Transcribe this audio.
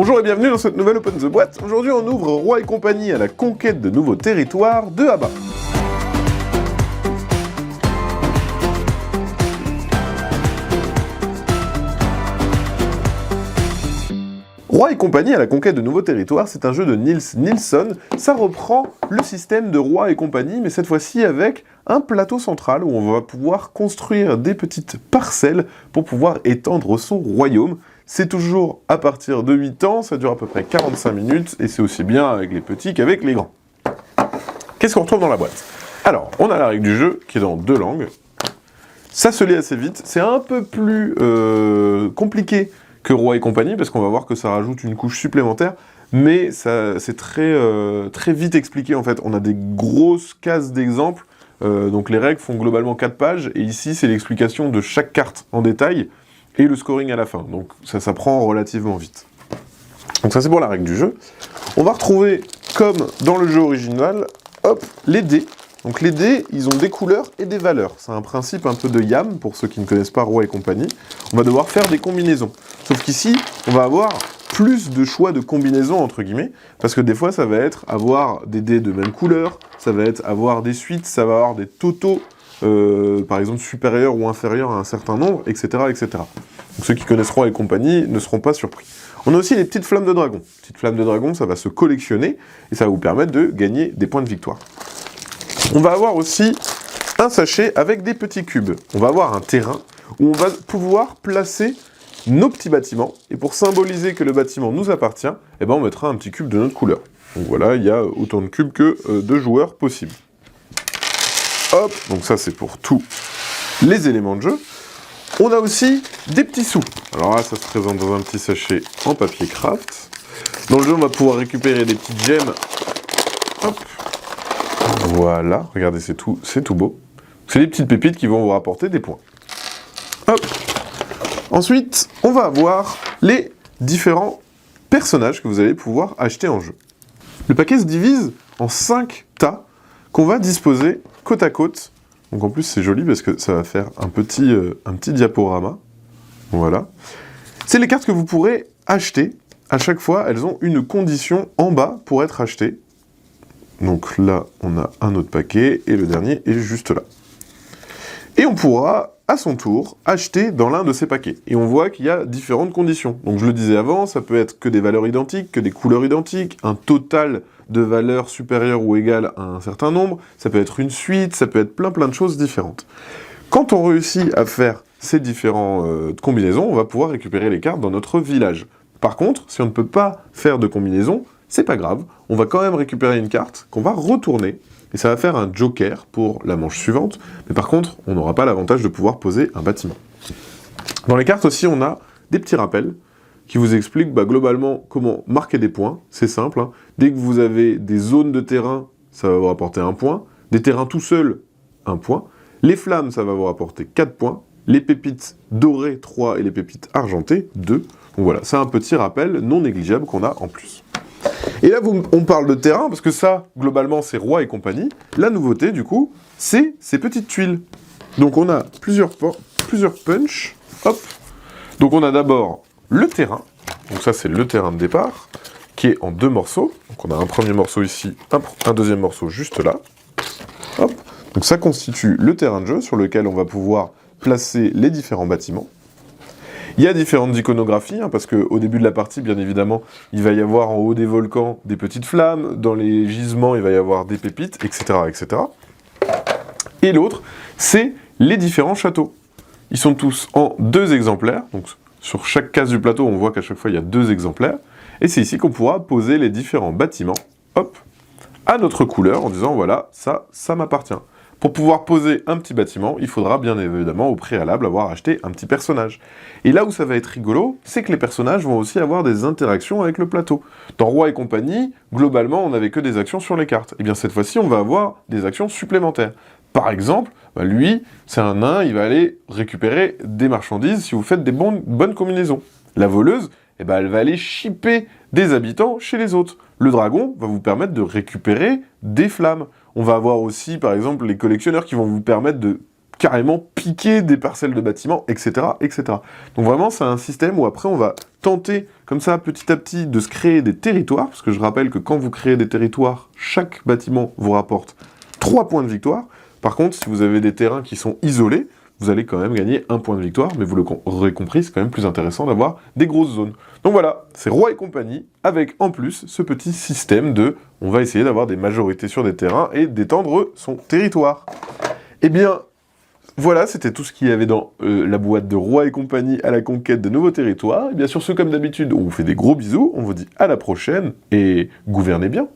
Bonjour et bienvenue dans cette nouvelle Open the Boîte. Aujourd'hui on ouvre Roi et compagnie à la conquête de nouveaux territoires de Abba. Roi et compagnie à la conquête de nouveaux territoires, c'est un jeu de Nils Nilsson. Ça reprend le système de Roi et compagnie, mais cette fois-ci avec un plateau central où on va pouvoir construire des petites parcelles pour pouvoir étendre son royaume. C'est toujours à partir de 8 ans, ça dure à peu près 45 minutes, et c'est aussi bien avec les petits qu'avec les grands. Qu'est-ce qu'on retrouve dans la boîte? Alors, on a la règle du jeu, qui est dans 2 langues. Ça se lit assez vite, c'est un peu plus compliqué que Roi et compagnie, parce qu'on va voir que ça rajoute une couche supplémentaire, mais c'est très vite expliqué en fait. On a des grosses cases d'exemples, donc les règles font globalement 4 pages, et ici c'est l'explication de chaque carte en détail, et le scoring à la fin, donc ça s'apprend relativement vite. Donc ça c'est pour la règle du jeu. On va retrouver, comme dans le jeu original, hop, les dés. Donc les dés, ils ont des couleurs et des valeurs. C'est un principe un peu de Yam, pour ceux qui ne connaissent pas Roi et compagnie. On va devoir faire des combinaisons. Sauf qu'ici, on va avoir plus de choix de combinaisons, entre guillemets, parce que des fois, ça va être avoir des dés de même couleur, ça va être avoir des suites, ça va avoir des totaux, par exemple, supérieurs ou inférieurs à un certain nombre, etc., etc. Donc ceux qui connaissent Roi et compagnie ne seront pas surpris. On a aussi les petites flammes de dragon. Les petites flammes de dragon, ça va se collectionner, et ça va vous permettre de gagner des points de victoire. On va avoir aussi un sachet avec des petits cubes. On va avoir un terrain où on va pouvoir placer nos petits bâtiments. Et pour symboliser que le bâtiment nous appartient, eh ben on mettra un petit cube de notre couleur. Donc voilà, il y a autant de cubes que de joueurs possibles. Hop, donc ça c'est pour tous les éléments de jeu. On a aussi des petits sous. Alors là, ça se présente dans un petit sachet en papier craft. Dans le jeu, on va pouvoir récupérer des petites gemmes. Hop. Voilà, regardez, c'est tout beau. C'est des petites pépites qui vont vous rapporter des points. Hop. Ensuite, on va avoir les différents personnages que vous allez pouvoir acheter en jeu. Le paquet se divise en 5 tas qu'on va disposer côte à côte. Donc en plus, c'est joli parce que ça va faire un petit diaporama. Voilà. C'est les cartes que vous pourrez acheter. À chaque fois, elles ont une condition en bas pour être achetées. Donc là, on a un autre paquet, et le dernier est juste là. Et on pourra, à son tour, acheter dans l'un de ces paquets. Et on voit qu'il y a différentes conditions. Donc je le disais avant, ça peut être que des valeurs identiques, que des couleurs identiques, un total de valeurs supérieures ou égales à un certain nombre, ça peut être une suite, ça peut être plein de choses différentes. Quand on réussit à faire ces différentes combinaisons, on va pouvoir récupérer les cartes dans notre village. Par contre, si on ne peut pas faire de combinaison, c'est pas grave, on va quand même récupérer une carte qu'on va retourner, et ça va faire un joker pour la manche suivante, mais par contre, on n'aura pas l'avantage de pouvoir poser un bâtiment. Dans les cartes aussi, on a des petits rappels qui vous expliquent globalement comment marquer des points, c'est simple, hein. Dès que vous avez des zones de terrain, ça va vous rapporter 1 point, des terrains tout seuls, 1 point, les flammes, ça va vous rapporter 4 points, les pépites dorées, 3, et les pépites argentées, 2. Donc voilà, c'est un petit rappel non négligeable qu'on a en plus. Et là, on parle de terrain, parce que ça, globalement, c'est Roi et compagnie. La nouveauté, du coup, c'est ces petites tuiles. Donc on a plusieurs punch. Hop. Donc on a d'abord le terrain. Donc ça, c'est le terrain de départ, qui est en 2 morceaux. Donc on a un premier morceau ici, un deuxième morceau juste là. Hop. Donc ça constitue le terrain de jeu, sur lequel on va pouvoir placer les différents bâtiments. Il y a différentes iconographies, parce qu'au début de la partie, bien évidemment, il va y avoir en haut des volcans des petites flammes, dans les gisements, il va y avoir des pépites, etc., etc. Et l'autre, c'est les différents châteaux. Ils sont tous en 2 exemplaires, donc sur chaque case du plateau, on voit qu'à chaque fois, il y a 2 exemplaires, et c'est ici qu'on pourra poser les différents bâtiments, hop, à notre couleur, en disant, voilà, ça m'appartient. Pour pouvoir poser un petit bâtiment, il faudra bien évidemment au préalable avoir acheté un petit personnage. Et là où ça va être rigolo, c'est que les personnages vont aussi avoir des interactions avec le plateau. Dans Roi et compagnie, globalement, on n'avait que des actions sur les cartes. Et bien cette fois-ci, on va avoir des actions supplémentaires. Par exemple, lui, c'est un nain, il va aller récupérer des marchandises si vous faites des bonnes combinaisons. La voleuse, elle va aller shipper des habitants chez les autres. Le dragon va vous permettre de récupérer des flammes. On va avoir aussi, par exemple, les collectionneurs qui vont vous permettre de carrément piquer des parcelles de bâtiments, etc., etc. Donc vraiment, c'est un système où après, on va tenter, comme ça, petit à petit, de se créer des territoires, parce que je rappelle que quand vous créez des territoires, chaque bâtiment vous rapporte 3 points de victoire. Par contre, si vous avez des terrains qui sont isolés, vous allez quand même gagner 1 point de victoire, mais vous l'aurez compris, c'est quand même plus intéressant d'avoir des grosses zones. Donc voilà, c'est Roi et compagnie, avec en plus ce petit système de « on va essayer d'avoir des majorités sur des terrains et d'étendre son territoire ». Eh bien, voilà, c'était tout ce qu'il y avait dans la boîte de Roi et compagnie à la conquête de nouveaux territoires. Et bien sûr, comme d'habitude, on vous fait des gros bisous, on vous dit à la prochaine, et gouvernez bien.